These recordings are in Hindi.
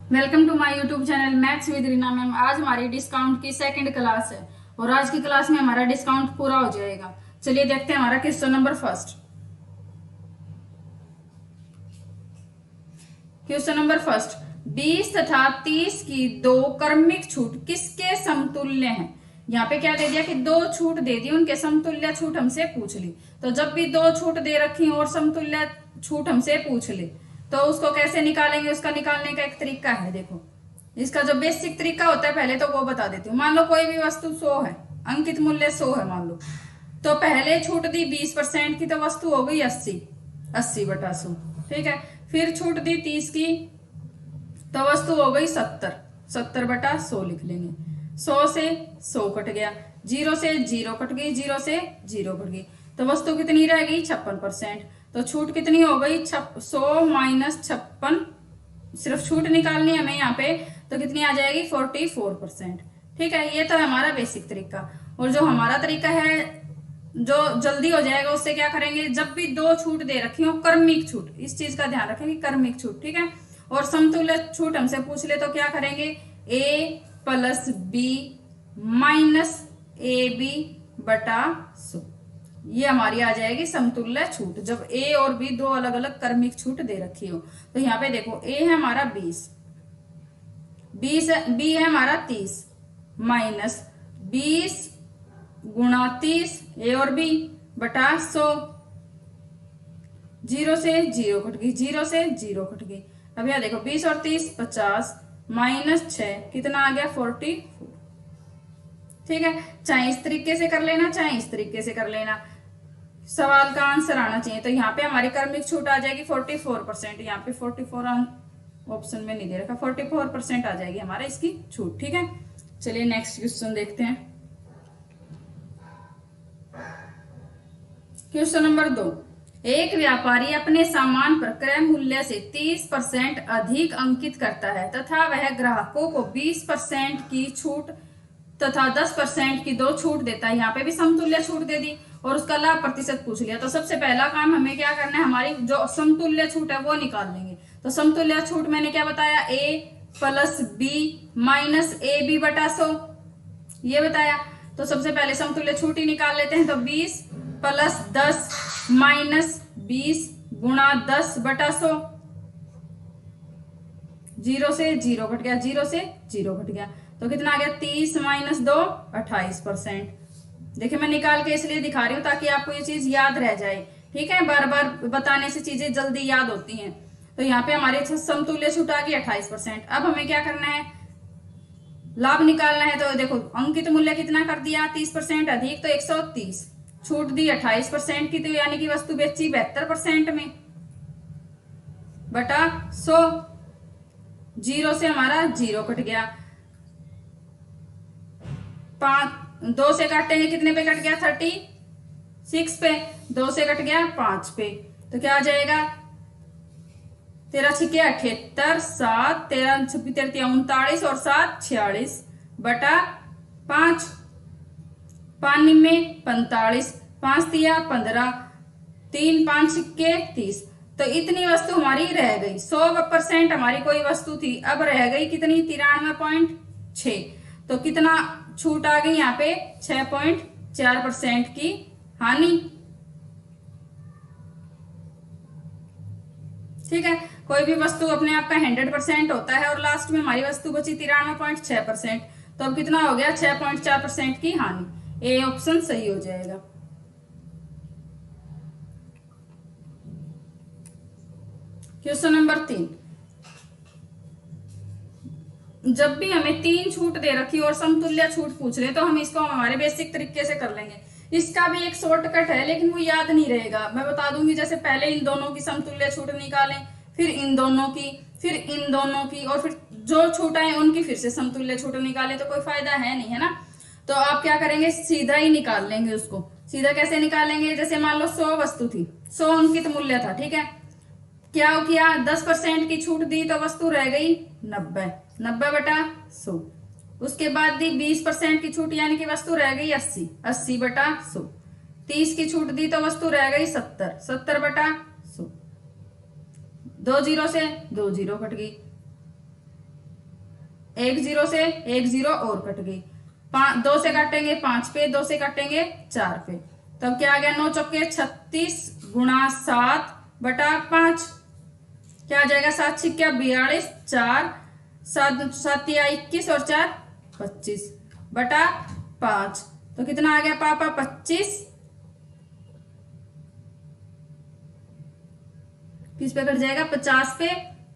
Welcome to my YouTube channel maths with Reena ma'am. आज हमारी डिस्काउंट की सेकंड क्लास है और आज की क्लास में हमारा डिस्काउंट पूरा हो जाएगा। चलिए देखते हैं हमारा question number first. Question number first, 20 तथा 30 की दो क्रमिक छूट किसके समतुल्य हैं। यहाँ पे क्या दे दिया कि दो छूट दे दी, उनके समतुल्य छूट हमसे पूछ ली। तो जब भी दो छूट दे रखी और समतुल्य छूट हमसे पूछ ली तो उसको कैसे निकालेंगे, उसका निकालने का एक तरीका है। देखो, इसका जो बेसिक तरीका होता है पहले तो वो बता देती हूँ। मान लो कोई भी वस्तु 100 है, अंकित मूल्य 100 है मान लो, तो पहले छूट दी 20% की तो वस्तु हो गई 80 बटा 100। ठीक है, फिर छूट दी 30 की तो वस्तु हो गई 70 बटा 100 लिख लेंगे। 100 से 100 कट गया, 0 से 0 कट गई, 0 से 0 कट गई, तो वस्तु कितनी रह गई 56%। तो छूट कितनी हो गई 100 माइनस 56, सिर्फ छूट निकालनी है हमें यहाँ पे, तो कितनी आ जाएगी 44%। ठीक है, ये तो है हमारा बेसिक तरीका। और जो हमारा तरीका है जो जल्दी हो जाएगा उससे क्या करेंगे, जब भी दो छूट दे रखी हो क्रमिक छूट, इस चीज का ध्यान रखें कि क्रमिक छूट, ठीक है, और समतुल्य छूट हमसे पूछ ले तो क्या करेंगे, a plus b minus a b बटा 100, ये हमारी आ जाएगी समतुल्य छूट जब a और b दो अलग अलग क्रमिक छूट दे रखी हो। तो यहाँ पे देखो a है हमारा 20, b है हमारा 30 माइनस 20 गुणा 30 ए और बी बटा 100, 0 से 0 कट गई, 0 से 0 कट गई। अब यह देखो 20 और 30 50 माइनस 6 कितना आ गया 44। ठीक है, चाहे इस तरीके से कर लेना चाहे इस तरीके से कर लेना, सवाल का आंसर आना चाहिए। तो यहाँ पे हमारी क्रमिक छूट आ जाएगी 44%, यहाँ पे 44 ऑप्शन में नहीं दे रखा, 44% आ जाएगी हमारा इसकी छूट। ठीक है, चलिए नेक्स्ट क्वेश्चन देखते हैं। क्वेश्चन नंबर 2, एक व्यापारी अपने सामान पर क्रय मूल्य से 30% अधिक अंकित करता है तथा वह ग्राहकों को 20% की छूट तथा 10% की दो छूट देता है। यहाँ पे भी समतुल्य छूट दे दी और उसका लाभ प्रतिशत पूछ लिया। तो सबसे पहला काम हमें क्या करना है, हमारी जो समतुल्य छूट है वो निकाल लेंगे। तो समतुल्य छूट मैंने क्या बताया, a plus b minus a b बटा 100, ये बताया। तो सबसे पहले समतुल्य छूट ही निकाल लेते हैं। तो 20 प्लस 10 माइनस 20 गुणा 10 बटा 100, 0 से 0 कट गया, 0 से 0 कट गया, तो कितना आ गया 30 माइनस 2 28%। देखिए मैं निकाल के इसलिए दिखा रही हूं ताकि आपको ये चीज याद रह जाए। ठीक है, बार बार बताने से चीजें जल्दी याद होती हैं। तो यहाँ पे हमारे समतुल्य छूट आ गई 28%। अब हमें क्या करना है, लाभ निकालना है। तो देखो अंकित मूल्य कितना कर दिया 30% अधिक, तो 130, छूट दी 28% की, तो यानी कि वस्तु बेची 72% में बटा 100, 0 से हमारा 0 कट गया, 2 से काटेंगे कितने पे कट गया 36 पे, 2 से कट गया 5 पे, तो क्या आ जाएगा 13 छिके 78, 7 13 छब्बीस 39 और 7 46 बटा 5, 5 निम्मे 45, 5 तिया 15, 3 5 छिक्के 30। तो इतनी वस्तु हमारी रह गई, 100% हमारी कोई वस्तु थी, अब रह गई कितनी 93.6। तो कितना छूट आ गई यहाँ पे 6.4% की हानि। ठीक है, कोई भी वस्तु अपने आप का 100% होता है और लास्ट में हमारी वस्तु बची 93.6%, तो अब कितना हो गया 6.4% की हानि। ए ऑप्शन सही हो जाएगा। क्वेश्चन नंबर 3, जब भी हमें 3 छूट दे रखी और समतुल्य छूट पूछ ले तो हम इसको हमारे बेसिक तरीके से कर लेंगे। इसका भी एक शॉर्टकट है लेकिन वो याद नहीं रहेगा, मैं बता दूंगी। जैसे पहले इन दोनों की समतुल्य छूट निकालें, फिर इन दोनों की, फिर इन दोनों की, और फिर जो छूट आए उनकी फिर से समतुल्य छूट निकाले, तो कोई फायदा है नहीं, है ना। तो आप क्या करेंगे, सीधा ही निकाल लेंगे उसको। सीधा कैसे निकालेंगे, जैसे मान लो 100 वस्तु थी, 100 अंकित मूल्य था, ठीक है, क्या किया 10% की छूट दी तो वस्तु रह गई 90 बटा 100। उसके बाद दी 20% की छूट यानी कि वस्तु रह गई 80 बटा 100। 30 की छूट दी तो वस्तु रह गई 70 बटा 100। 2 जीरो से 2 जीरो कट गई, एक जीरो से एक जीरो और कट गई, 2 से काटेंगे 5 पे, 2 से काटेंगे 4 पे, तब क्या आ गया 9 चौके 36 गुणा 7 बटा 5, क्या आ जाएगा 7 छिक्या 42, 4 7 या 21 और 4 25 बटा 5, तो कितना आ गया पापा 25, किस पे कट जाएगा 50 पे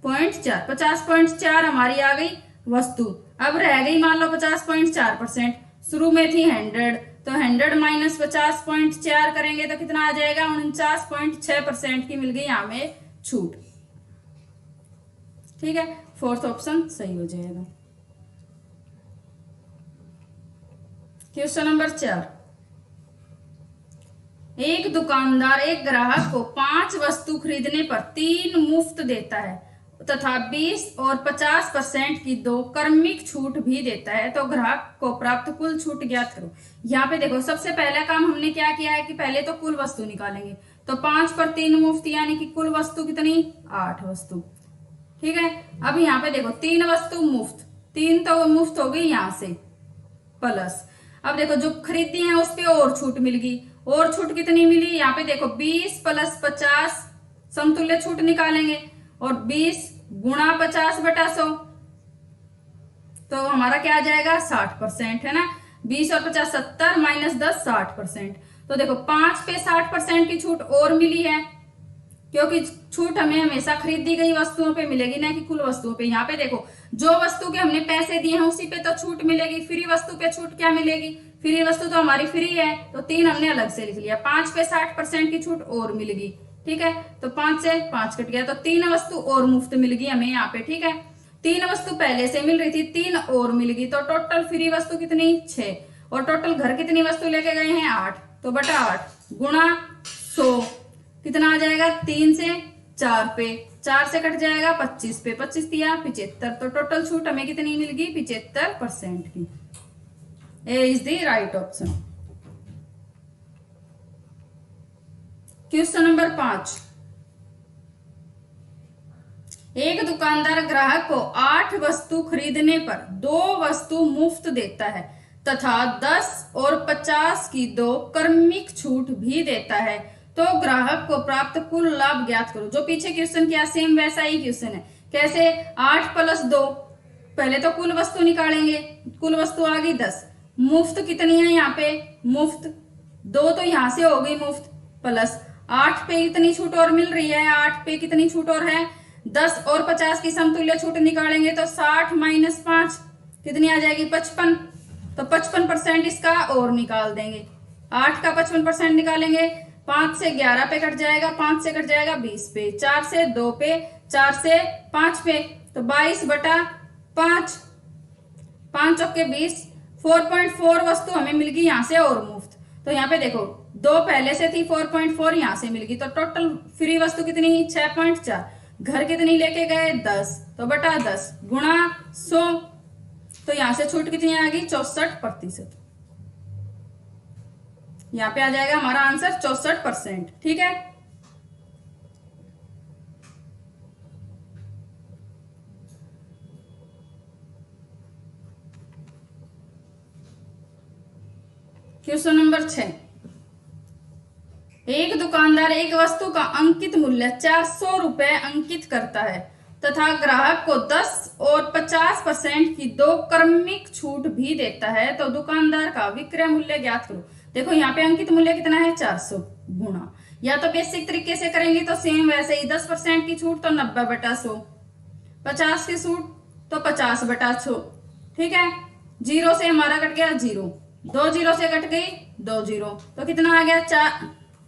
.4, 50.4 हमारी आ गई वस्तु। अब रह गई मान लो 50.4%, शुरू में थी 100, तो 100 माइनस 50.4 करेंगे तो कितना आ जाएगा 49.6% की मिल गई हमें छूट। ठीक है, फोर्थ ऑप्शन सही हो जाएगा। क्वेश्चन नंबर 4, एक दुकानदार एक ग्राहक को 5 वस्तु खरीदने पर 3 मुफ्त देता है तथा 20 और 50% की 2 क्रमिक छूट भी देता है, तो ग्राहक को प्राप्त कुल छूट ज्ञात करो। यहाँ पे देखो सबसे पहला काम हमने क्या किया है कि पहले तो कुल वस्तु निकालेंगे, तो 5 पर 3 मुफ्त यानी कि कुल वस्तु कितनी 8 वस्तु। ठीक है, अब यहाँ पे देखो 3 वस्तु मुफ्त, 3 तो मुफ्त हो गई यहाँ से प्लस, अब देखो जो खरीदी है उस पे और छूट मिल गई, और छूट कितनी मिली यहाँ पे देखो 20 प्लस 50 समतुल्य छूट निकालेंगे, और 20 गुणा 50 बटा 100, तो हमारा क्या आ जाएगा 60% है ना, 20 और 50 70 माइनस 10 60%, तो देखो 5 पे 60% की छूट और मिली है, क्योंकि छूट हमें हमेशा खरीदी गई वस्तुओं पे मिलेगी ना कि कुल वस्तुओं पे। यहाँ पे देखो जो वस्तु के हमने पैसे दिए हैं उसी पे तो छूट मिलेगी, फ्री वस्तु पे छूट क्या मिलेगी, फ्री वस्तु तो हमारी फ्री है, तो 3 हमने अलग से लिख लिया, 5 पे 60% की छूट और मिलेगी। ठीक है, तो 5 से 5 कट गया, तो 3 वस्तु और मुफ्त मिल गई हमें यहाँ पे। ठीक है, 3 वस्तु पहले से मिल रही थी, 3 और मिल गई, तो टोटल फ्री वस्तु कितनी 6, और टोटल घर कितनी वस्तु लेके गए हैं 8, तो बटा 8 गुणा 100 कितना आ जाएगा 3 से 4 पे, 4 से कट जाएगा 25 पे, 25 दिया 75, तो टोटल छूट हमें कितनी मिल गई 75% की। A is the right option. Question number 5, एक दुकानदार ग्राहक को 8 वस्तु खरीदने पर 2 वस्तु मुफ्त देता है तथा 10 और 50 की 2 क्रमिक छूट भी देता है, तो ग्राहक को प्राप्त कुल लाभ ज्ञात करो। जो पीछे क्वेश्चन किया सेम वैसा ही क्वेश्चन है, कैसे 8 प्लस 2, पहले तो कुल वस्तु निकालेंगे, कुल वस्तु आ गई 10, मुफ्त कितनी है यहाँ पे मुफ्त 2, तो यहाँ से हो गई मुफ्त, प्लस 8 पे इतनी छूट और मिल रही है, 8 पे कितनी छूट और है 10 और 50 की समतुल्य छूट निकालेंगे तो 60 माइनस 5 कितनी आ जाएगी 55, तो 55% इसका और निकाल देंगे, 8 का 55% निकालेंगे, 5 से 11 पे कट जाएगा, 5 से कट जाएगा 20 पे, 4 से 2 पे, 4 से 5 पे, तो 22 बटा 5, 5 चौके 20, 4.4 वस्तु हमें मिल गई यहाँ से और मुफ्त। तो यहाँ पे देखो 2 पहले से थी, 4.4 यहाँ से मिल गई, तो टोटल फ्री वस्तु कितनी 6.4, घर कितनी लेके गए 10, तो बटा 10 गुणा 100, तो यहाँ से छूट कितनी आ गई 64%, यहाँ पे आ जाएगा हमारा आंसर 64%। ठीक है, क्वेश्चन नंबर 6, एक दुकानदार एक वस्तु का अंकित मूल्य 400 रुपए अंकित करता है तथा ग्राहक को 10 और 50% की 2 क्रमिक छूट भी देता है, तो दुकानदार का विक्रय मूल्य ज्ञात करो। देखो यहाँ पे अंकित मूल्य कितना है 400 गुणा, या तो बेसिक तरीके से करेंगे तो सेम वैसे ही 10% की छूट तो 90 बटा 100, 50 की छूट तो 50 बटा 100। ठीक है, 0 से हमारा कट गया 0, 2 0 से कट गई 2 0, तो कितना आ गया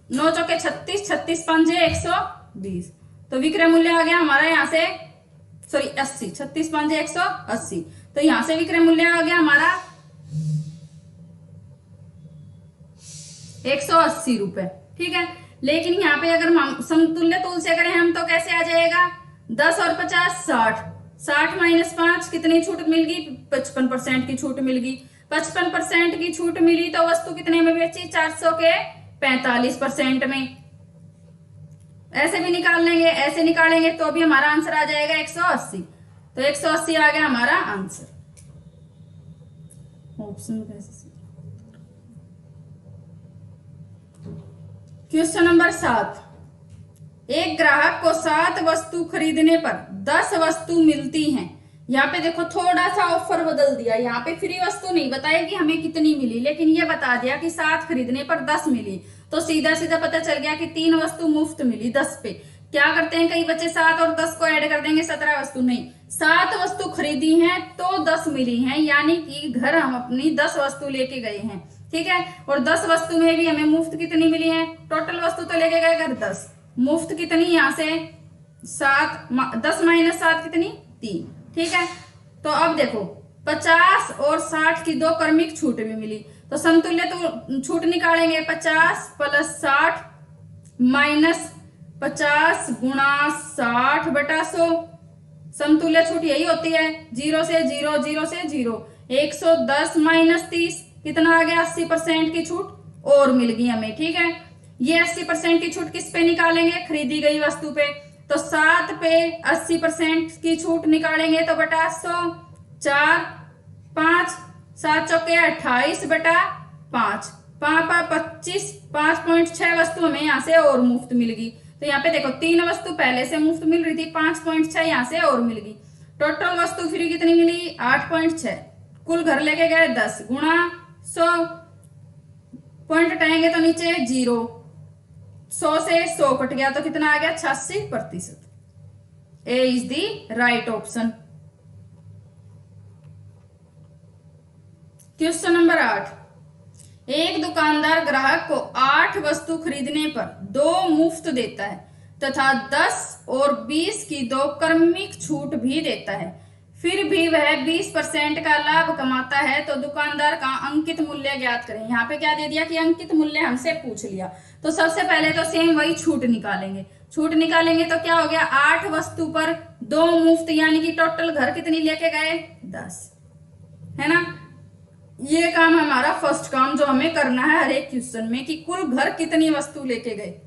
9 चौके 36, 36 पंजे 120, तो विक्रय मूल्य आ गया हमारा यहाँ से 80, 36 पंजे 180, तो यहाँ से विक्रय मूल्य आ गया हमारा 180 रुपए। ठीक है, लेकिन यहाँ पे अगर हम समतुल्य तूल से करें हम तो कैसे आ जाएगा 10 और 50 60, 60 माइनस 5 कितनी छूट मिल गई 55% की छूट मिल गई, 55% की छूट मिली तो वस्तु कितने में बेची 400 के 45% में। ऐसे भी निकाल लेंगे, ऐसे निकालेंगे तो भी हमारा आंसर आ जाएगा 180, तो 180 आ गया हमारा आंसर। ऑप्शन में कैसे। क्वेश्चन नंबर 7, एक ग्राहक को 7 वस्तु खरीदने पर 10 वस्तु मिलती हैं। यहाँ पे देखो थोड़ा सा ऑफर बदल दिया, यहाँ पे फ्री वस्तु नहीं बताएगी हमें कितनी मिली, लेकिन ये बता दिया कि 7 खरीदने पर 10 मिली। तो सीधा सीधा पता चल गया कि 3 वस्तु मुफ्त मिली 10 पे। क्या करते हैं कई बच्चे 7 और 10 को ऐड कर देंगे, 17 वस्तु। नहीं, 7 वस्तु खरीदी हैं तो 10 मिली हैं, यानी कि घर हम अपनी 10 वस्तु लेके गए हैं। ठीक है, और 10 वस्तु में भी हमें मुफ्त कितनी मिली है? टोटल वस्तु तो लेके गए घर 10, मुफ्त कितनी यहाँ से 7, 10 माइनस 7 कितनी 3। ठीक है, तो अब देखो 50 और 60 की 2 क्रमिक छूट भी मिली, तो समतुल्य तो छूट निकालेंगे। 50 प्लस 60 माइनस 50 गुणा 60 बटा 100। समतुल्य छूट यही होती है, 0 से 0, 0 से 0। 110 माइनस 30 कितना आ गया? 80% की छूट और मिल गई हमें। ठीक है, ये 80% की छूट किस पे निकालेंगे? खरीदी गई वस्तु पे। तो 7 पे 80% की छूट निकालेंगे तो बटा 100, 4, 5, 7 चौके 28 बटा 5, 25, 5.6 वस्तु हमें यहाँ से और मुफ्त मिल गई। तो यहाँ पे देखो 3 वस्तु पहले से मुफ्त मिल रही थी, 5.6 यहाँ से और मिल गई। टोटल वस्तु फ्री कितनी मिली? 8.6। कुल घर लेके गए 10 गुणा 100, पॉइंट हटाएंगे तो नीचे 0, 100 से 100 कट गया तो कितना आ गया? 86%। A is the right option. Question number 8, एक दुकानदार ग्राहक को 8 वस्तु खरीदने पर 2 मुफ्त देता है तथा 10 और 20 की 2 क्रमिक छूट भी देता है, फिर भी वह 20% का लाभ कमाता है, तो दुकानदार का अंकित मूल्य ज्ञात करें। यहाँ पे क्या दे दिया कि अंकित मूल्य हमसे पूछ लिया, तो सबसे पहले तो सेम वही छूट निकालेंगे। छूट निकालेंगे तो क्या हो गया? 8 वस्तु पर 2 मुफ्त, यानी कि टोटल घर कितनी लेके गए? 10, है ना। ये काम हमारा फर्स्ट काम जो हमें करना है हर एक क्वेश्चन में, कि कुल घर कितनी वस्तु लेके गए?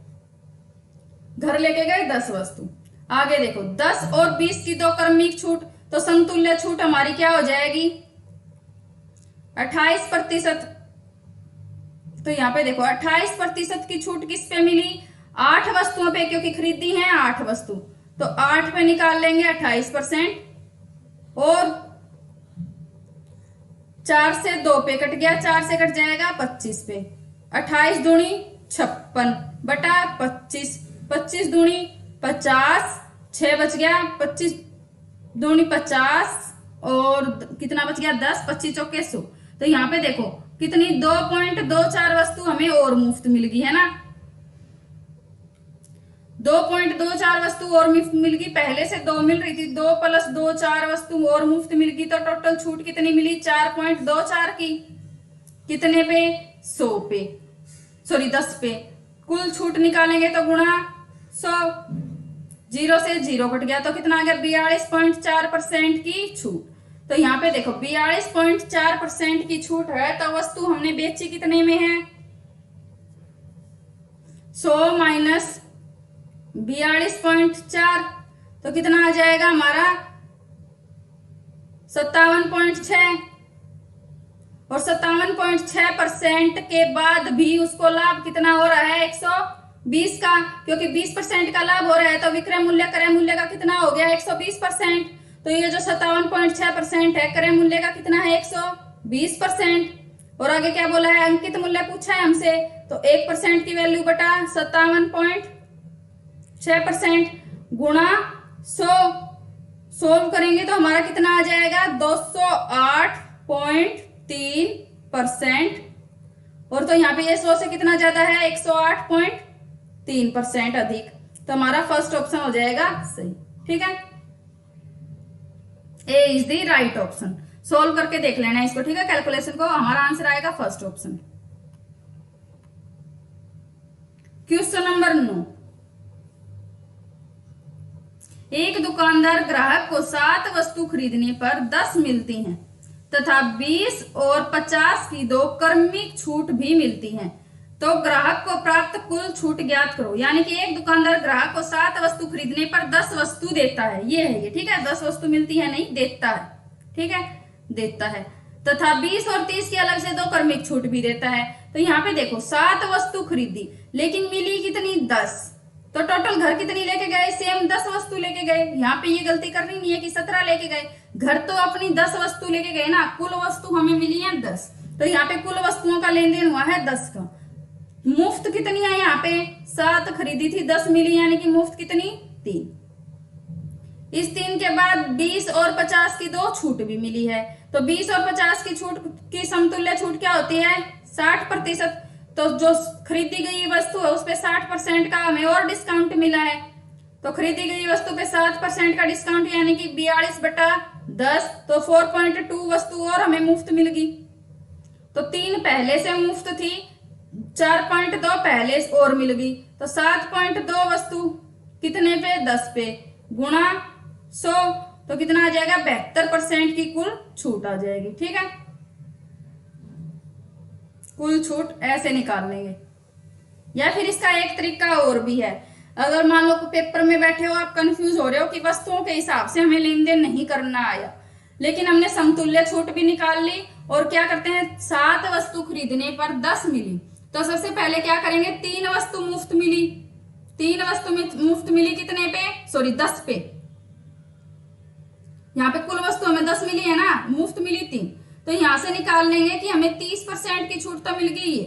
घर लेके गए 10 वस्तु। आगे देखो 10 और 20 की 2 क्रमिक छूट, तो समतुल्य छूट हमारी क्या हो जाएगी? 28%। तो यहाँ पे देखो 28% की छूट किस पे मिली? 8 वस्तुओं पे, क्योंकि खरीदी है 8 वस्तु, तो 8 पे निकाल लेंगे 28%, और 4 से 2 पे कट गया, 4 से कट जाएगा 25 पे। 28 दूनी 56 बटा 25, 25 दूनी 50, 6 बच गया, 25 दूनी 50 और कितना बच गया? 10, 25 चौके 100। तो यहाँ पे देखो कितनी 2.24 वस्तु हमें और मुफ्त मिल गई, है ना। 2.24 वस्तु और मुफ्त मिल गई, पहले से 2 मिल रही थी, 2 प्लस 2 4 वस्तु और मुफ्त मिल गई, तो टोटल छूट कितनी मिली? 4.24 की। कितने पे? 100 पे, सॉरी 10 पे। कुल छूट निकालेंगे तो गुणा 100, 0 से 0 कट गया तो कितना आ गया? 42.4% की छूट। तो यहाँ पे देखो 42.4% की छूट है, तो वस्तु हमने बेची कितने में है? 100 माइनस 42.4, तो कितना आ जाएगा हमारा? 57.6। और 57.6% के बाद भी उसको लाभ कितना हो रहा है? 120 का, क्योंकि 20% का लाभ हो रहा है, तो विक्रय मूल्य क्रय मूल्य का कितना हो गया? 120%। तो ये जो 57.6% है, क्रय मूल्य का कितना है? 120%। और आगे क्या बोला है? अंकित मूल्य पूछा है हमसे, तो 1% की वैल्यू बटा 57.6% गुणा 100, सोल्व करेंगे तो हमारा कितना आ जाएगा? 208.3%। और तो यहाँ पे ये 100 से कितना ज्यादा है? 108.3% अधिक, तो हमारा फर्स्ट ऑप्शन हो जाएगा सही। ठीक है, A is the right option. Solve करके देख लेना इसको, ठीक है, कैलकुलेशन को। हमारा आंसर आएगा फर्स्ट ऑप्शन। क्वेश्चन नंबर 9, एक दुकानदार ग्राहक को 7 वस्तु खरीदने पर 10 मिलती हैं तथा 20 और 50 की 2 क्रमिक छूट भी मिलती हैं, तो ग्राहक को प्राप्त कुल छूट ज्ञात करो। यानी कि एक दुकानदार ग्राहक को 7 वस्तु खरीदने पर 10 वस्तु देता है, ये है ये, ठीक है। 10 वस्तु मिलती है नहीं, देता है, ठीक है, देता है। तथा 20 और 30 की अलग से 2 क्रमिक छूट भी देता है। तो यहाँ पे देखो 7 वस्तु खरीदी लेकिन मिली कितनी 10, तो टोटल घर कितनी लेके गए, सेम 10 वस्तु लेके गए। यहाँ पे ये गलती करनी नहीं है कि 17 लेके गए, घर तो अपनी 10 वस्तु लेके गए ना, कुल वस्तु हमें मिली है 10। तो यहाँ पे कुल वस्तुओं का लेन देन हुआ है 10 का। मुफ्त कितनी है, यहाँ पे 7 खरीदी थी 10 मिली, यानी कि मुफ्त कितनी 3। इस 3 के बाद 20 और 50 की 2 छूट भी मिली है। तो 20 और 50 की छूट की समतुल्य छूट क्या होती है 60%। तो जो खरीदी गई वस्तु है उस पे 60% का हमें और डिस्काउंट मिला है। तो खरीदी गई वस्तु पे 7% का डिस्काउंट यानी कि 42/10, तो 4.2 वस्तु और हमें मुफ्त मिल गई। तो 3 पहले से मुफ्त थी, 4.2 पहले और मिल गई, तो 7.2 वस्तु कितने पे 10 पे गुणा 100, तो कितना आ जाएगा 72% की कुल छूट आ जाएगी। ठीक है, कुल छूट ऐसे निकाल लेंगे। या फिर इसका एक तरीका और भी है, अगर मान लो पेपर में बैठे हो आप कंफ्यूज हो रहे हो कि वस्तुओं के हिसाब से हमें लेन देन नहीं करना आया, लेकिन हमने समतुल्य छूट भी निकाल ली और क्या करते हैं 7 वस्तु खरीदने पर 10 मिली, तो सबसे पहले क्या करेंगे 3 वस्तु मुफ्त मिली, 3 वस्तु मुफ्त मिली कितने पे, सॉरी 10 पे। यहाँ पे कुल वस्तु हमें 10 मिली है ना, मुफ्त मिली 3, तो यहां से निकाल लेंगे कि हमें 30% की छूट तो मिल गई है,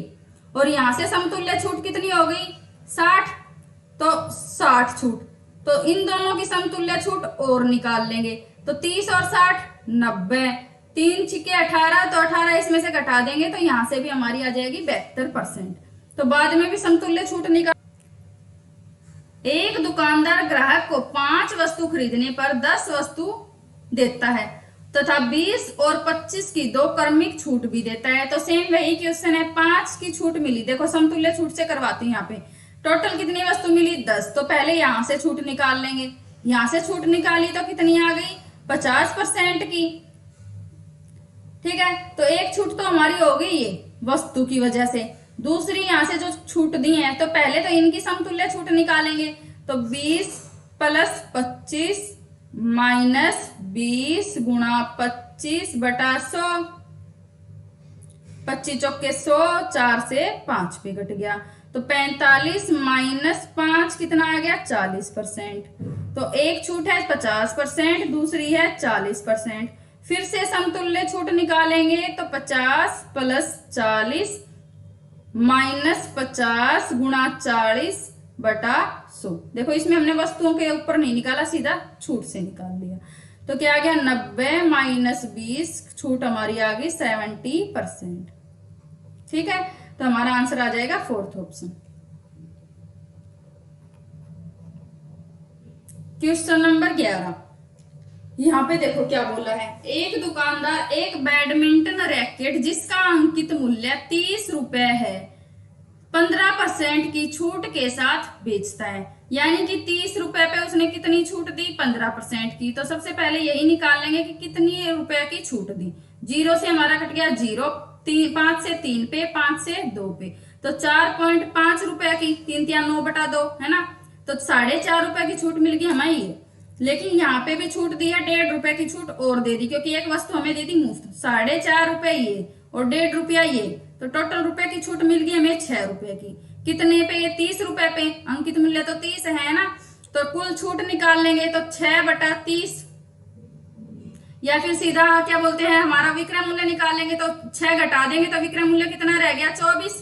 और यहां से समतुल्य छूट कितनी हो गई 60, तो 60 छूट, तो इन दोनों की समतुल्य छूट और निकाल लेंगे। तो 30 और 60 90, 3 छिके 18, तो 18 इसमें से घटा देंगे तो यहां से भी हमारी आ जाएगी 72%। तो बाद में भी समतुल्य छूट निकाल। एक दुकानदार ग्राहक को 5 वस्तु खरीदने पर 10 वस्तु देता है तथा 20 और 25 की 2 क्रमिक छूट भी देता है। तो सेम वही क्वेश्चन है, 5 की छूट मिली, देखो समतुल्य छूट से करवाते हैं। यहाँ पे टोटल कितनी वस्तु मिली 10, तो पहले यहां से छूट निकाल लेंगे। यहां से छूट निकाली तो कितनी आ गई 50% की। ठीक है, तो एक छूट तो हमारी हो गई ये वस्तु की वजह से, दूसरी यहां से जो छूट दी है तो पहले तो इनकी समतुल्य छूट निकालेंगे। तो 20 + 25 - 20 गुणा 25/100, 25 चौके 100, 4 से 5 पे घट गया, तो 45 - 5 कितना आ गया 40%। तो एक छूट है 50%, दूसरी है 40%। फिर से समतुल्य छूट निकालेंगे तो 50 + 40 - 50 गुणा 40/100। देखो इसमें हमने वस्तुओं के ऊपर नहीं निकाला, सीधा छूट से निकाल लिया। तो क्या आ गया 90 - 20, छूट हमारी आ गई 70%। ठीक है, तो हमारा आंसर आ जाएगा 4th ऑप्शन। क्वेश्चन नंबर 11, यहाँ पे देखो क्या बोला है, एक दुकानदार एक बैडमिंटन रैकेट जिसका अंकित मूल्य 30 रुपए है 15% की छूट के साथ बेचता है, यानी कि 30 रुपए पे उसने कितनी छूट दी 15% की। तो सबसे पहले यही निकाल लेंगे कि कितनी रुपए की छूट दी। 0 से हमारा कट गया 0, 5 से 3 पे, 5 से 2 पे, तो 4.5 रुपए की, 3 × 9/2 है ना, तो 4.5 रुपए की छूट मिल गई हमें ये। लेकिन यहाँ पे भी छूट दी है, 1.5 रुपए की छूट और दे दी, क्योंकि एक वस्तु हमें दे दी मुफ्त, 4.5 रुपए ये और 1.5 रुपया ये, तो टोटल रुपए की छूट मिल गई हमें 6 रुपए की। कितने पे, ये 30 रुपए पे, अंकित मूल्य तो 30 है ना, तो कुल छूट निकाल लेंगे तो 6/30, या फिर सीधा क्या बोलते हैं हमारा विक्रय मूल्य निकालेंगे तो 6 घटा देंगे तो विक्रय मूल्य कितना रह गया 24,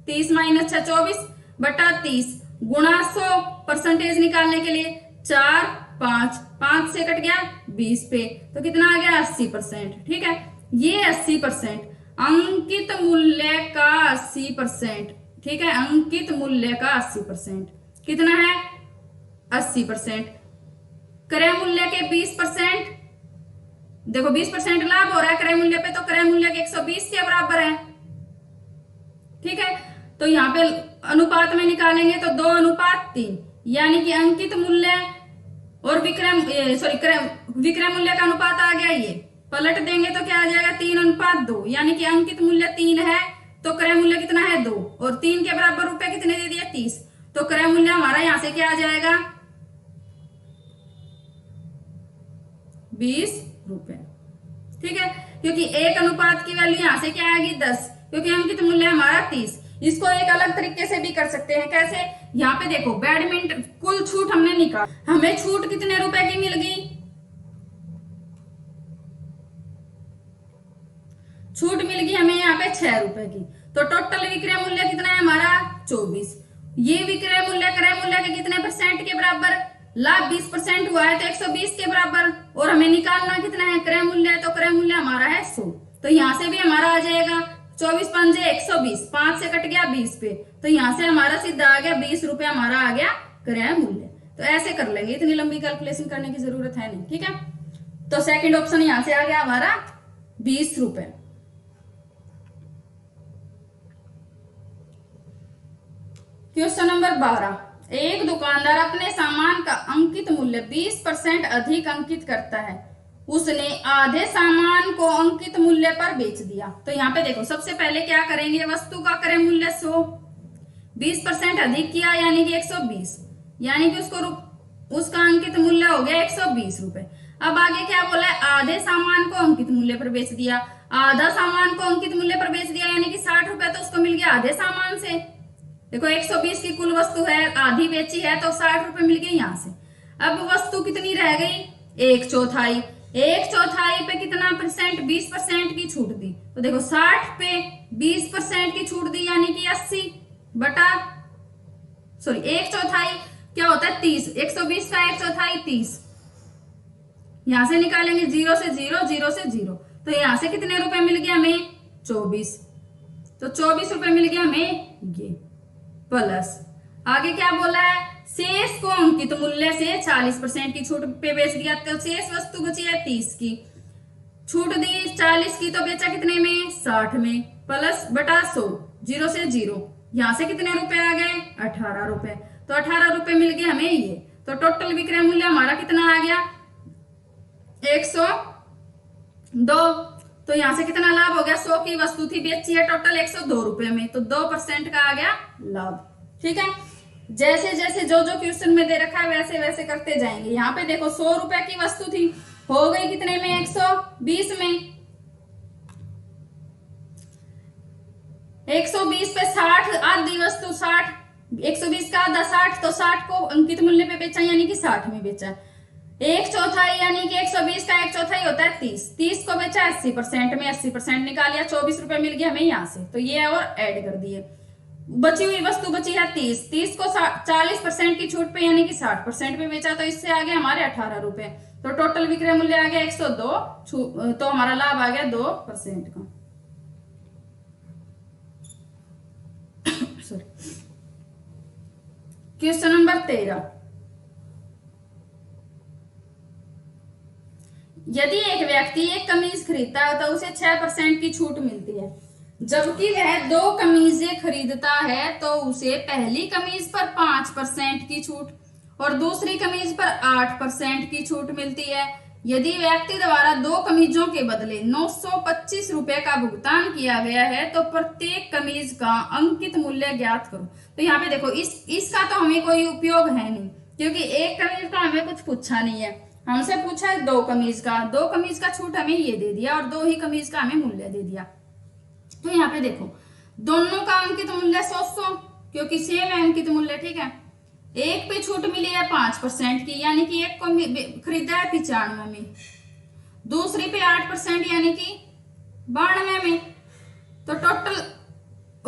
30 - 6 24/30 गुणा 100% निकालने के लिए 4 5, 5 से कट गया 20 पे, तो कितना आ गया 80%। ठीक है, ये 80%, अंकित मूल्य का 80%। ठीक है, अंकित मूल्य का 80% कितना है 80%। क्रय मूल्य के 20%, देखो 20% लाभ हो रहा है क्रय मूल्य पे, तो क्रय मूल्य के 120 के बराबर है। ठीक है, तो यहाँ पे अनुपात में निकालेंगे तो 2:3, यानी कि अंकित मूल्य और विक्रय मूल्य का अनुपात आ गया, ये पलट देंगे तो क्या आ जाएगा 3:2, यानी कि अंकित मूल्य 3 है तो क्रय मूल्य कितना है 2, और 3 के बराबर रुपए कितने दे दिए 30, तो क्रय मूल्य हमारा यहां से क्या आ जाएगा 20 रुपए। ठीक है, क्योंकि 1 अनुपात की वैल्यू यहाँ से क्या आएगी 10, क्योंकि अंकित मूल्य हमारा 30। इसको एक अलग तरीके से भी कर सकते हैं। कैसे? यहाँ पे देखो बैडमिंटन कुल छूट हमने निकाला, हमें छूट कितने रुपए की मिल गई? छूट मिल गई हमें यहाँ पे 6 रुपए की। तो टोटल विक्रय मूल्य कितना है हमारा 24। ये विक्रय मूल्य क्रय मूल्य के कितने परसेंट के बराबर? लाभ 20% हुआ है तो 120 के बराबर। और हमें निकालना कितना है क्रय मूल्य, तो क्रय मूल्य हमारा है 100। तो यहाँ से भी हमारा आ जाएगा 24 पंजे 120, 5 से कट गया 20 पे, तो यहाँ से हमारा सीधा आ गया 20 रुपए हमारा आ गया क्रय मूल्य। तो ऐसे कर लेंगे, इतनी लंबी कैलकुलेशन करने की जरूरत है नहीं। ठीक है, तो सेकंड ऑप्शन यहाँ से आ गया हमारा 20 रुपए। क्वेश्चन नंबर 12, एक दुकानदार अपने सामान का अंकित मूल्य 20% अधिक अंकित करता है, उसने आधे सामान को अंकित मूल्य पर बेच दिया। तो यहाँ पे देखो सबसे पहले क्या करेंगे, वस्तु का क्रय मूल्य 100, 20% अधिक किया यानी कि 120, यानी कि उसका अंकित मूल्य हो गया 120 रुपए। अब आगे क्या बोला है, आधे सामान को अंकित मूल्य पर बेच दिया। आधा सामान को अंकित मूल्य पर बेच दिया यानी कि 60 रुपए, तो उसको मिल गया आधे सामान से। देखो 120 की कुल वस्तु है, आधी बेची है तो 60 रुपए मिल गए यहाँ से। अब वस्तु कितनी रह गई, 1/4। 1/4 पे कितना परसेंट, 20% की छूट दी। तो देखो 60 पे 20% की छूट दी यानी कि 80 बटा 1/4 क्या होता है 30। 120 का 1/4 30। यहां से निकालेंगे 0 से 0, 0 से 0, तो यहां से कितने रुपए मिल गया हमें 24। तो 24 रुपए मिल गया हमें ये, प्लस आगे क्या बोला है, शेष को अंकित मूल्य से 40% की छूट पे बेच दिया। तो शेष वस्तु बची है 30 की, छूट दी 40 की, तो बेचा कितने में 60 में, प्लस बटा 100, 0 से 0, यहां से कितने रुपए आ गए 18 रुपए। तो 18 रुपए मिल गए हमें ये। तो टोटल विक्रय मूल्य हमारा कितना आ गया 102। तो यहां से कितना लाभ हो गया, 100 की वस्तु थी बेची है टोटल 102 रुपए में, तो 2% का आ गया लाभ। ठीक है, जैसे जैसे जो जो क्वेश्चन में दे रखा है वैसे वैसे करते जाएंगे। यहाँ पे देखो 100 रुपए की वस्तु थी, हो गई कितने में 120 में। 120 पे 60 आधी वस्तु 60, 120 का आधा 60, तो 60 को अंकित मूल्य पे बेचा यानी कि 60 में बेचा। 1/4 यानी कि 120 का 1/4 होता है 30, 30 को बेचा 80% में, 80% निकाल लिया, 24 रुपए मिल गया हमें यहाँ से। तो ये और ऐड कर दिए, बची हुई वस्तु बची है 30, 30 को 40% की छूट पे यानी कि 60% पे बेचा, तो इससे आ गया हमारे 18 रुपए। तो टोटल विक्रय मूल्य आ गया 102, तो हमारा लाभ आ गया 2% का। सॉरी, क्वेश्चन नंबर 13, यदि एक व्यक्ति एक कमीज खरीदता है तो उसे 6% की छूट मिलती है, जबकि वह 2 कमीजें खरीदता है तो उसे पहली कमीज पर 5% की छूट और दूसरी कमीज पर 8% की छूट मिलती है। यदि व्यक्ति द्वारा 2 कमीजों के बदले 925 रुपए का भुगतान किया गया है तो प्रत्येक कमीज का अंकित मूल्य ज्ञात करो। तो यहाँ पे देखो इसका तो हमें कोई उपयोग है नहीं, क्योंकि एक कमीज का हमें कुछ पूछा नहीं है, हमसे पूछा है 2 कमीज का। 2 कमीज का छूट हमें ये दे दिया और 2 ही कमीज का हमें मूल्य दे दिया। तो यहाँ पे देखो दोनों का अंकित मूल्य 100, क्योंकि सेम है अंकित मूल्य। ठीक है, एक पे छूट मिली है 5% की, यानी कि एक को खरीदा है 95 में, दूसरी पे 8% यानी कि 92 में। तो टोटल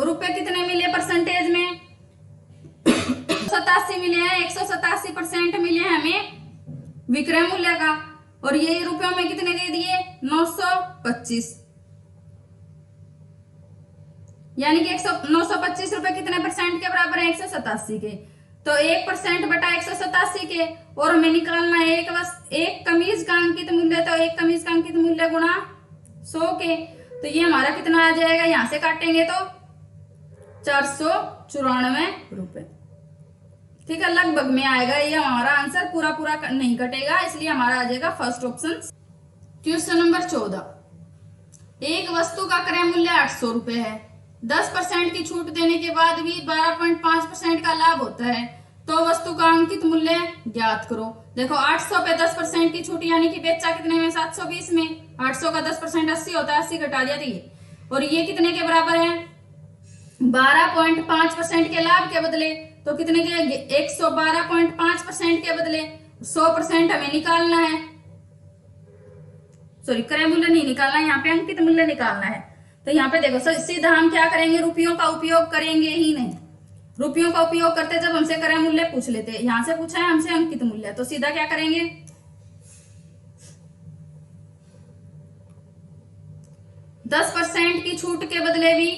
रुपए कितने मिले परसेंटेज में 87 मिले हैं, 187% मिले हैं हमें विक्रय मूल्य का, और ये रुपयों में कितने दे दिए 925, यानी कि 925 रुपए कितने परसेंट के बराबर है 187 के। तो 1% बटा 187 के, और हमें निकालना है एक कमीज का अंकित मूल्य, तो एक कमीज का अंकित मूल्य गुणा 100 के। तो ये हमारा कितना आ जाएगा, यहां से काटेंगे तो 494 रुपए। ठीक है, लगभग में आएगा ये हमारा आंसर, पूरा पूरा नहीं कटेगा, इसलिए हमारा आ जाएगा फर्स्ट ऑप्शन। क्वेश्चन नंबर 14, एक वस्तु का क्रय मूल्य 800 रुपए है, 10% की छूट देने के बाद भी 12.5% का लाभ होता है, तो वस्तु का अंकित मूल्य ज्ञात करो। देखो 800 पे 10% की छूट यानी कि बेचा कितने में 720 में, 800 का 10% 80 होता है, 80 घटा दिया तो ये, और ये कितने के बराबर है 12.5% के लाभ के बदले, तो कितने के 112.5% के बदले 100% हमें निकालना है, सॉरी क्रय मूल्य नहीं निकालना है, यहाँ पे अंकित मूल्य निकालना है। तो यहाँ पे देखो सीधा हम क्या करेंगे, रुपयों का उपयोग करेंगे ही नहीं, रुपयों का उपयोग करते जब हमसे क्रय मूल्य पूछ लेते, यहां से पूछा है हमसे अंकित मूल्य, तो सीधा क्या करेंगे 10% की छूट के बदले भी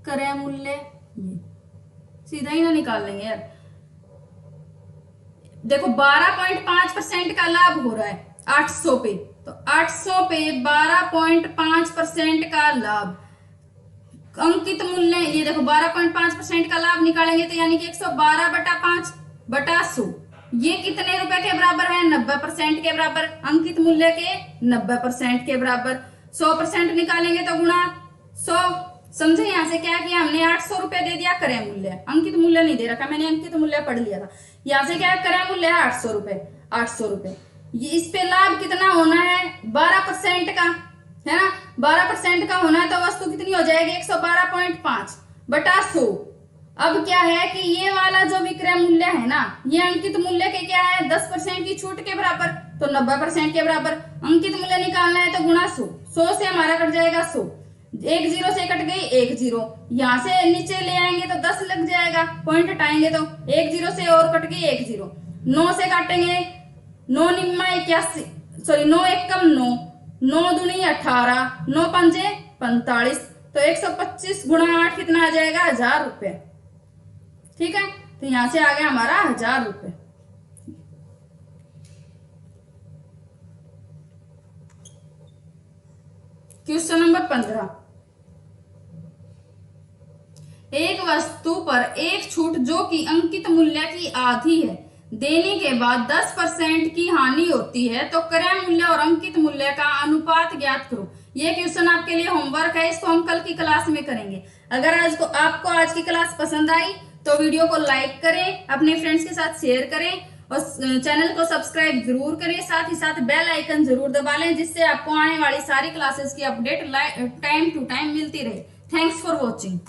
क्रय मूल्य, सीधा ही ना निकाल लेंगे यार। देखो 12.5% का लाभ हो रहा है 800 पे, तो 800 पे 12.5% का लाभ, अंकित मूल्य ये देखो 12.5% का लाभ निकालेंगे तो यानी कि 112/5/100, ये कितने रुपए के बराबर है 90% के बराबर, अंकित मूल्य के 90% के बराबर। 100% निकालेंगे तो गुणा 100, समझे। यहाँ से क्या किया हमने 800 रुपए दे दिया क्रय मूल्य, अंकित मूल्य नहीं दे रखा, मैंने अंकित मूल्य पढ़ लिया था। यहाँ से क्या क्रय मूल्य है 800 रुपए, 800 रुपए, ये इस पे लाभ कितना होना है 12% का, है ना, 12% का होना है, तो वस्तु कितनी हो जाएगी 112.5/100। अब क्या है कि ये वाला जो विक्रय मूल्य है ना, ये अंकित मूल्य के क्या है 10% की छूट के बराबर, तो 90% के बराबर। अंकित मूल्य निकालना है तो गुणा 100, 100 से हमारा कट जाएगा 100, एक जीरो से कट गई एक जीरो, यहाँ से नीचे ले आएंगे तो 10 लग जाएगा, पॉइंट हटाएंगे तो एक जीरो से और कट गई एक जीरो, 9 से काटेंगे 9 निम्मा 81, सॉरी 9 एकम 9, 9 दूनी 18, 9 पंजे 45, तो 125 गुणा 8 कितना आ जाएगा 1000 रुपए, ठीक है। तो यहां से आ गया हमारा 1000 रुपए। क्वेश्चन नंबर 15, एक वस्तु पर एक छूट जो कि अंकित मूल्य की आधी है देने के बाद 10% की हानि होती है, तो क्रय मूल्य और अंकित मूल्य का अनुपात ज्ञात करो। ये क्वेश्चन आपके लिए होमवर्क है, इसको हम कल की क्लास में करेंगे। अगर आपको आज की क्लास पसंद आई तो वीडियो को लाइक करें, अपने फ्रेंड्स के साथ शेयर करें और चैनल को सब्सक्राइब जरूर करें, साथ ही साथ बेल आइकन जरूर दबा लें, जिससे आपको आने वाली सारी क्लासेस की अपडेट टाइम टू टाइम मिलती रहे। Thanks for watching.